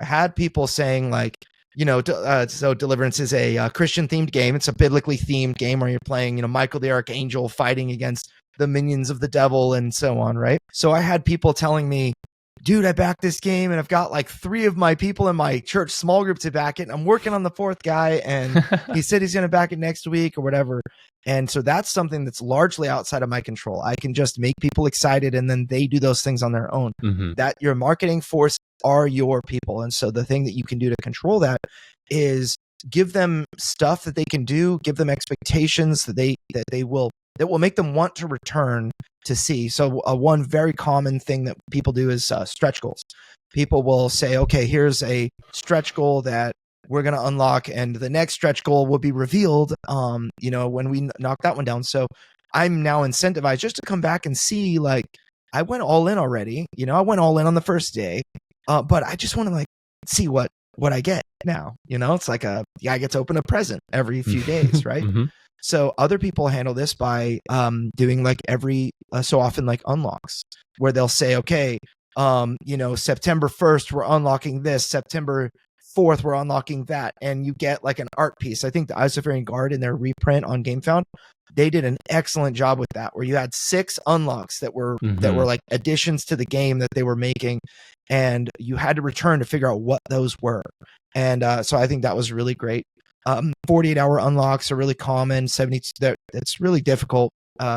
I had people saying like, So Deliverance is a Christian themed game. It's a biblically themed game where you're playing, Michael the Archangel fighting against the minions of the devil and so on, right? So I had people telling me, dude, I backed this game and I've got like 3 of my people in my church small group to back it. And I'm working on the 4th guy and he said he's going to back it next week or whatever. And so that's something that's largely outside of my control. I can just make people excited and then they do those things on their own. That your marketing force are your people. And so the thing that you can do to control that is give them stuff that they can do, give them expectations that will make them want to return to see. So one very common thing that people do is stretch goals. People will say, okay, here's a stretch goal that we're going to unlock and the next stretch goal will be revealed when we knock that one down. So I'm now incentivized just to come back and see, like, I went all in already. I went all in on the first day, but I just want to like see what I get now. It's like I get to open a present every few days, right? So other people handle this by doing like every so often like unlocks where they'll say, okay, September 1st, we're unlocking this. September 4th, we're unlocking that. And you get like an art piece. I think the Isofarian Guard in their reprint on GameFound, they did an excellent job with that, where you had 6 unlocks that were like additions to the game that they were making. And you had to return to figure out what those were. And so I think that was really great. 48-hour unlocks are really common. 72, it's really difficult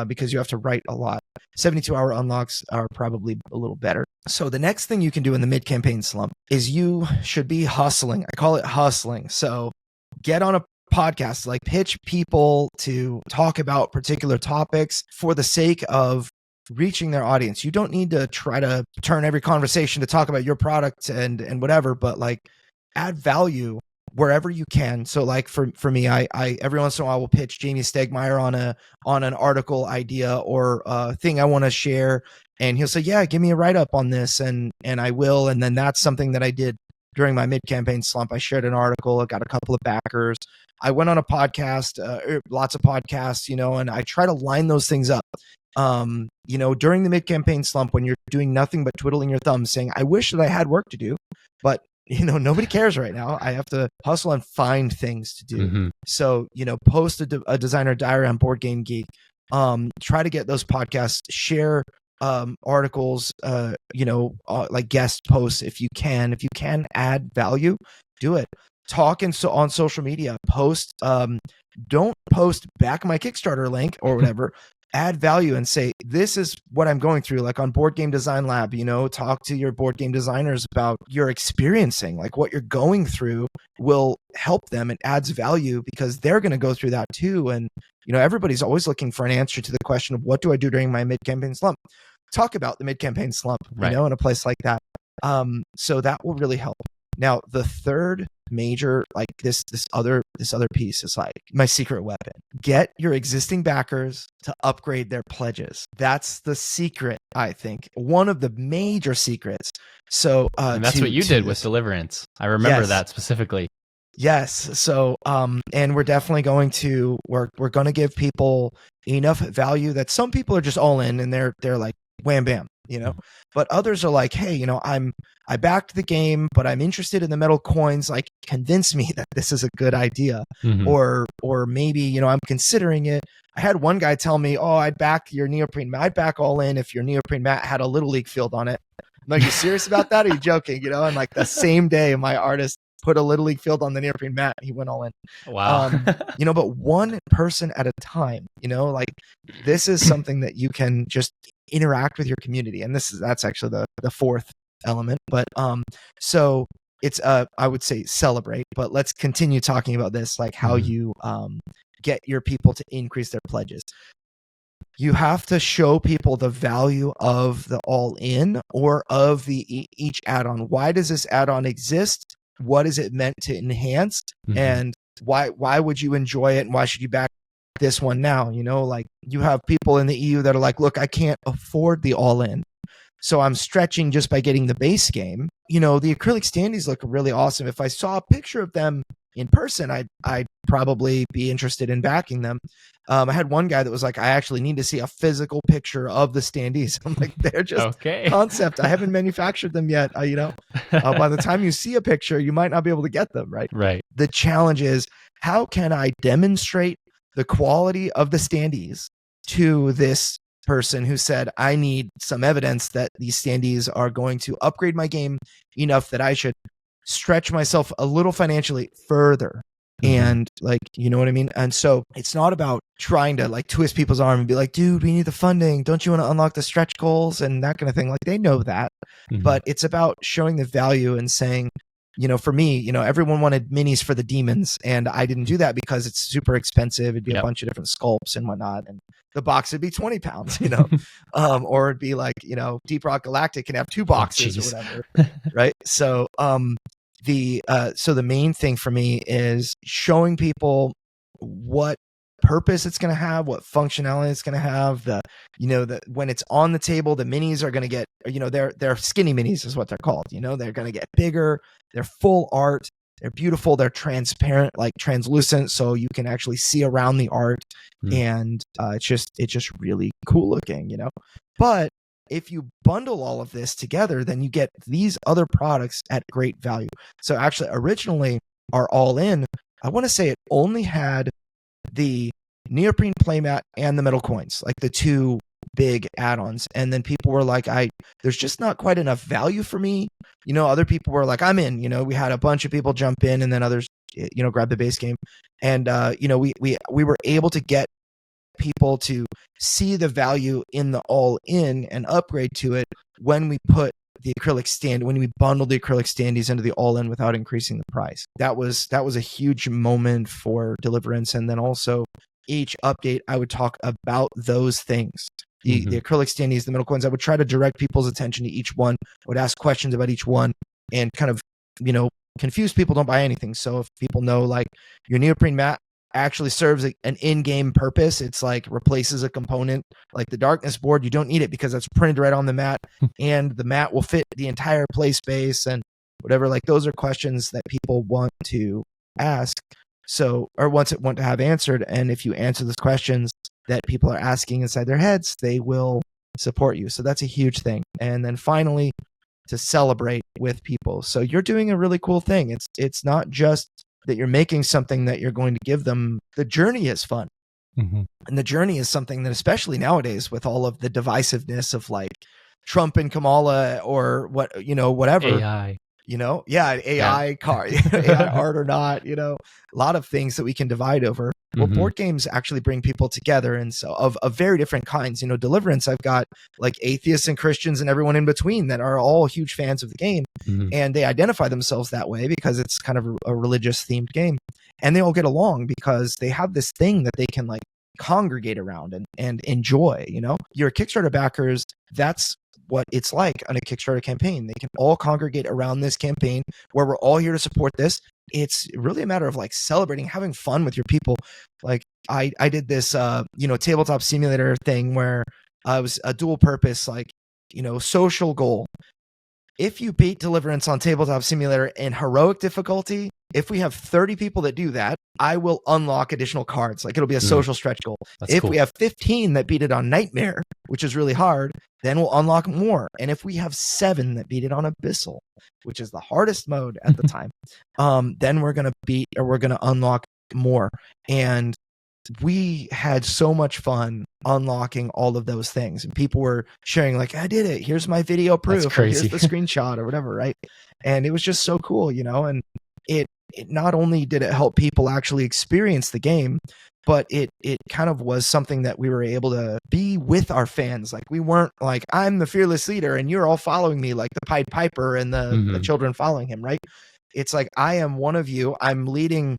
because you have to write a lot. 72-hour unlocks are probably a little better. So the next thing you can do in the mid-campaign slump is you should be hustling. I call it hustling. So get on a podcast, like pitch people to talk about particular topics for the sake of reaching their audience. You don't need to try to turn every conversation to talk about your product and whatever, but like add value wherever you can. So like for me, I every once in a while will pitch Jamie Stegmaier on an article idea or a thing I want to share, and he'll say, yeah, give me a write-up on this, and I will. And then that's something that I did during my mid-campaign slump. I shared an article, I got a couple of backers. I went on a podcast, lots of podcasts, and I try to line those things up. During the mid-campaign slump, when you're doing nothing but twiddling your thumbs saying, I wish that I had work to do, but nobody cares right now. I have to hustle and find things to do. So, post a designer diary on Board Game Geek. Try to get those podcasts, share articles, like guest posts if you can. If you can add value, do it. Talk on social media. Post. Don't post back my Kickstarter link or whatever. Add value and say, this is what I'm going through. Like on Board Game Design Lab, talk to your board game designers about your experiencing, like what you're going through will help them. It adds value because they're going to go through that too. And, everybody's always looking for an answer to the question of what do I do during my mid-campaign slump? Talk about the mid-campaign slump, right, in a place like that. So that will really help. Now, the third major, like this other piece is like my secret weapon. Get your existing backers to upgrade their pledges. That's the secret, I think. One of the major secrets. So and that's what you did with Deliverance. I remember that specifically. Yes. So and we're definitely going to we're going to give people enough value that some people are just all in and they're like wham bam, but others are like, hey, I backed the game, but I'm interested in the metal coins. Like, convince me that this is a good idea. Or maybe, I'm considering it. I had one guy tell me, oh, I'd back your neoprene mat. I'd back all in if your neoprene mat had a Little League field on it. I'm like, you serious about that? Or are you joking? And like the same day my artist put a Little League field on the neoprene mat, he went all in. Wow. But one person at a time, like this is something that you can just interact with your community. And that's actually the fourth element. But so it's I would say celebrate, but let's continue talking about this, like how you get your people to increase their pledges. You have to show people the value of the all-in or of the each add-on. Why does this add-on exist? What is it meant to enhance? And why would you enjoy it? And why should you back this one now? Like you have people in the EU that are like, look, I can't afford the all-in, so I'm stretching just by getting the base game. The acrylic standees look really awesome. If I saw a picture of them in person, I'd probably be interested in backing them. I had one guy that was like, I actually need to see a physical picture of the standees. I'm like, they're just Okay. concept. I haven't manufactured them yet. By the time you see a picture, you might not be able to get them, right? Right. The challenge is, how can I demonstrate the quality of the standees to this person who said, I need some evidence that these standees are going to upgrade my game enough that I should stretch myself a little financially further. And like, you know what I mean? And so it's not about trying to like twist people's arm and be like, dude, we need the funding. Don't you want to unlock the stretch goals and that kind of thing? Like, they know that, but it's about showing the value and saying, you know, for me, you know, everyone wanted minis for the demons, and I didn't do that because it's super expensive. It'd be a bunch of different sculpts and whatnot, and the box would be 20 pounds, you know, or it'd be like, you know, Deep Rock Galactic can have 2 boxes or whatever, right? So, the main thing for me is showing people what purpose it's going to have, what functionality it's going to have. When it's on the table, the minis are going to get, you know, they're skinny minis is what they're called. You know, they're going to get bigger. They're full art. They're beautiful. They're transparent, like translucent, so you can actually see around the art. And it's just really cool looking, you know. But if you bundle all of this together, then you get these other products at great value. So actually, originally, our all-in, I want to say it only had the neoprene playmat and the metal coins, like the 2 big add-ons. And then people were like, there's just not quite enough value for me. You know, other people were like, I'm in. You know, we had a bunch of people jump in, and then others, you know, grab the base game. And you know, we were able to get people to see the value in the all-in and upgrade to it when we put the acrylic when we bundled the acrylic standees into the all-in without increasing the price. That was a huge moment for Deliverance. And then also each update, I would talk about those things. The acrylic standees, the metal coins, I would try to direct people's attention to each one. I would ask questions about each one and kind of, you know, confused people don't buy anything. So if people know, like, your neoprene mat actually serves an in-game purpose, it's like replaces a component, like the darkness board, you don't need it because it's printed right on the mat, and the mat will fit the entire play space and whatever. Like, those are questions that people want to ask, or want to have answered. And if you answer those questions that people are asking inside their heads, they will support you. So that's a huge thing. And then finally, to celebrate with people. So you're doing a really cool thing. It's not just that you're making something that you're going to give them. The journey is fun. And the journey is something that, especially nowadays with all of the divisiveness of like Trump and Kamala or what, you know, whatever. AI. You know, AI car, AI art or not, you know, a lot of things that we can divide over. Well, board games actually bring people together, and so of very different kinds. You know, Deliverance, I've got like atheists and Christians and everyone in between that are all huge fans of the game, and they identify themselves that way because it's kind of a religious themed game, and they all get along because they have this thing that they can like congregate around and enjoy. You know, your Kickstarter backers, that's what it's like on a Kickstarter campaign. They can all congregate around this campaign where we're all here to support this. It's really a matter of like celebrating, having fun with your people. Like I did this, you know, tabletop simulator thing where it was a dual purpose, like, you know, social goal. If you beat Deliverance on Tabletop Simulator in heroic difficulty, if we have 30 people that do that, I will unlock additional cards. Like, it'll be a social stretch goal. If we have 15 that beat it on Nightmare, which is really hard, then we'll unlock more. And if we have 7 that beat it on Abyssal, which is the hardest mode at the time, then we're going to unlock more. And we had so much fun unlocking all of those things, and people were sharing like, I did it, here's my video proof, or here's the screenshot or whatever, right? And it was just so cool, you know. And it not only did it help people actually experience the game, but it kind of was something that we were able to be with our fans. Like, we weren't like, I'm the fearless leader and you're all following me like the Pied Piper and the children following him, right? It's like, I am one of you, I'm leading.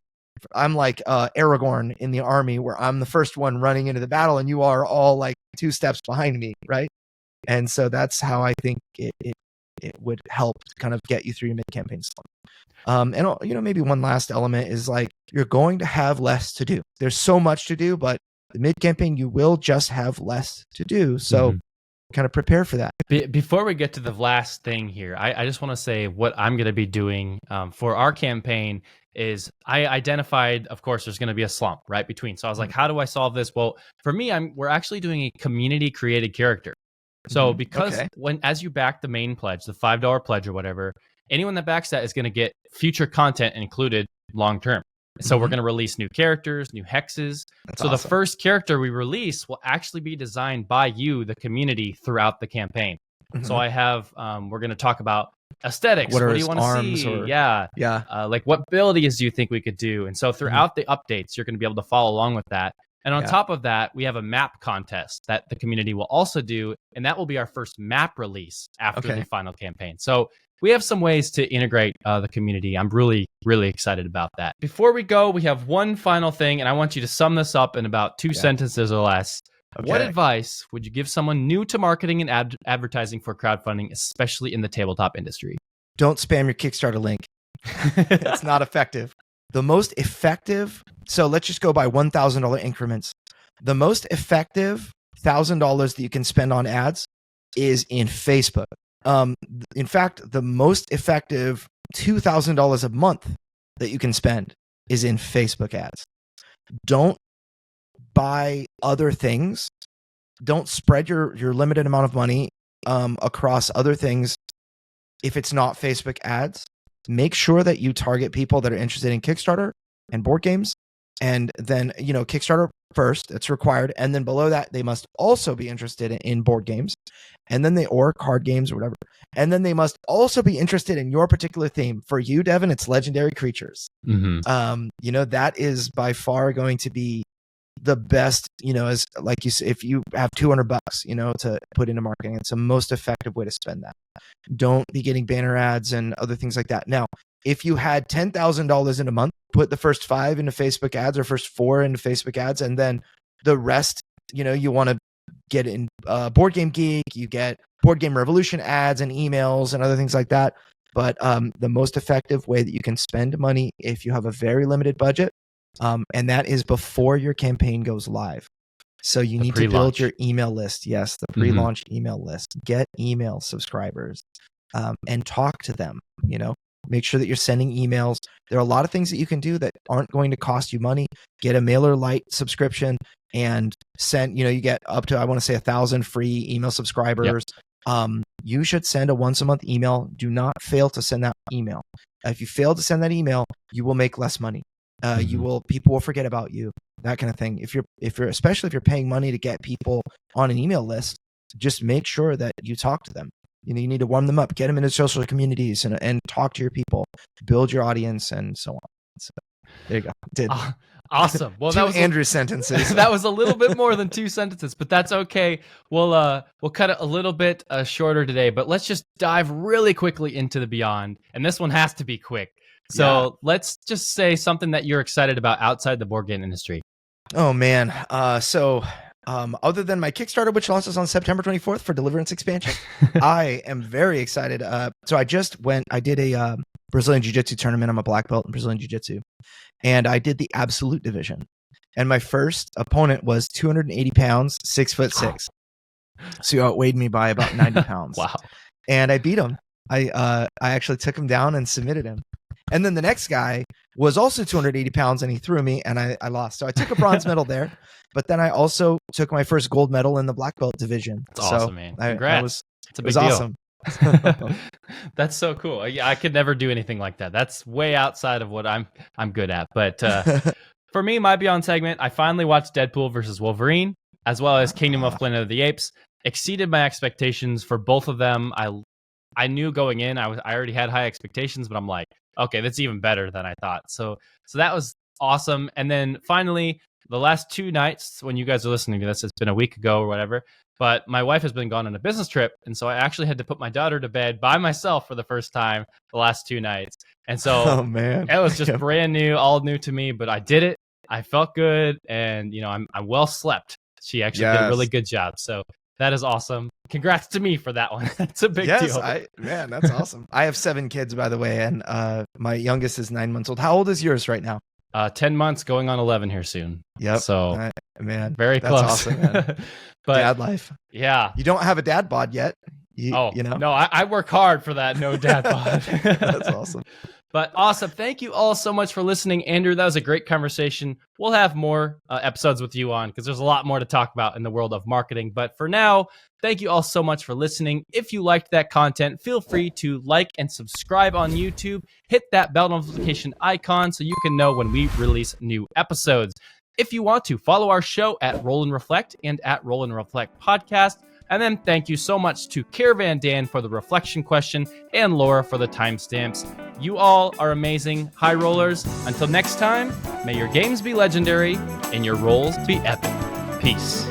I'm like Aragorn in the army, where I'm the first one running into the battle and you are all like 2 steps behind me, right? And so that's how I think it would help kind of get you through your mid-campaign slump. And, you know, maybe one last element is like, you're going to have less to do. There's so much to do, but the mid-campaign, you will just have less to do. So kind of prepare for that. Before we get to the last thing here, I just want to say what I'm going to be doing for our campaign is I identified, of course, there's going to be a slump right between. So I was like, how do I solve this? Well, for me, we're actually doing a community created character. So because as you back the main pledge, the $5 pledge or whatever, anyone that backs that is going to get future content included long term. So we're going to release new characters, new hexes. That's awesome. The first character we release will actually be designed by you, the community, throughout the campaign. So I have, we're going to talk about aesthetics. What do you want to see? Like what abilities do you think we could do? And so throughout the updates, you're going to be able to follow along with that. And on top of that, we have a map contest that the community will also do. And that will be our first map release after the final campaign. So we have some ways to integrate the community. I'm really, really excited about that. Before we go, we have one final thing, and I want you to sum this up in about 2 sentences or less. What advice would you give someone new to marketing and advertising for crowdfunding, especially in the tabletop industry? Don't spam your Kickstarter link. It's not effective. The most effective, so let's just go by $1,000 increments. The most effective $1,000 that you can spend on ads is in Facebook. In fact, the most effective $2,000 a month that you can spend is in Facebook ads. Don't buy other things. Don't spread your limited amount of money across other things if it's not Facebook ads. Make sure that you target people that are interested in Kickstarter and board games. And then, Kickstarter first, it's required. And then below that, they must also be interested in board games. And then or card games or whatever. And then they must also be interested in your particular theme. For you, Devin, it's legendary creatures. That is by far going to be the best, as like you say, if you have $200, to put into marketing, it's the most effective way to spend that. Don't be getting banner ads and other things like that. Now, if you had $10,000 in a month, put the first 5 into Facebook ads or first 4 into Facebook ads, and then the rest, you want to get in Board Game Geek, you get Board Game Revolution ads and emails and other things like that. But the most effective way that you can spend money if you have a very limited budget, and that is before your campaign goes live. So you need to build your email list. Yes, the pre-launch email list. Get email subscribers and talk to them, Make sure that you're sending emails. There are a lot of things that you can do that aren't going to cost you money. Get a MailerLite subscription and send, you get up to, I want to say 1,000 free email subscribers. You should send a once a month email. Do not fail to send that email. If you fail to send that email, you will make less money. People will forget about you, that kind of thing. Especially if you're paying money to get people on an email list, just make sure that you talk to them. You need to warm them up, get them into social communities and talk to your people, build your audience, and so on. So there you go. Awesome. Well, that was Andrew's sentences. That was a little bit more than 2 sentences, but that's okay. We'll cut it a little bit shorter today, but let's just dive really quickly into the beyond. And this one has to be quick. So let's just say something that you're excited about outside the board game industry. Oh man. Other than my Kickstarter, which launches on September 24th for Deliverance expansion, I am very excited. So I did a Brazilian Jiu-Jitsu tournament. I'm a black belt in Brazilian Jiu-Jitsu. And I did the absolute division. And my first opponent was 280 pounds, 6'6". So he outweighed me by about 90 pounds. Wow. And I beat him. I actually took him down and submitted him. And then the next guy was also 280 pounds and he threw me and I lost. So I took a bronze medal there, but then I also took my first gold medal in the black belt division. That's awesome, man. Congrats. It's a big deal. Awesome. That's so cool. I could never do anything like that. That's way outside of what I'm good at. But for me, my Beyond segment, I finally watched Deadpool versus Wolverine, as well as Kingdom of Planet of the Apes. Exceeded my expectations for both of them. I knew going in, I already had high expectations, but I'm like, okay, that's even better than I thought. So that was awesome. And then finally, the last 2 nights when you guys are listening to this, it's been a week ago or whatever, but my wife has been gone on a business trip. And so I actually had to put my daughter to bed by myself for the first time the last 2 nights. And so it was just brand new, all new to me, but I did it. I felt good. And, I'm well slept. She actually did a really good job. So that is awesome. Congrats to me for that one. It's a big deal. Man, that's awesome. I have 7 kids, by the way, and my youngest is 9 months old. How old is yours right now? 10 months, going on 11 here soon. Yep. So, man, very that's close. Awesome, man. But dad life. Yeah. You don't have a dad bod yet. No, I work hard for that. No dad bod. That's awesome. But awesome. Thank you all so much for listening. Andrew, that was a great conversation. We'll have more episodes with you on because there's a lot more to talk about in the world of marketing. But for now, thank you all so much for listening. If you liked that content, feel free to like and subscribe on YouTube. Hit that bell notification icon so you can know when we release new episodes. If you want to, follow our show at Roll and Reflect and at Roll and Reflect Podcast. And then thank you so much to Caravan Dan for the reflection question and Laura for the timestamps. You all are amazing high rollers. Until next time, may your games be legendary and your rolls be epic. Peace.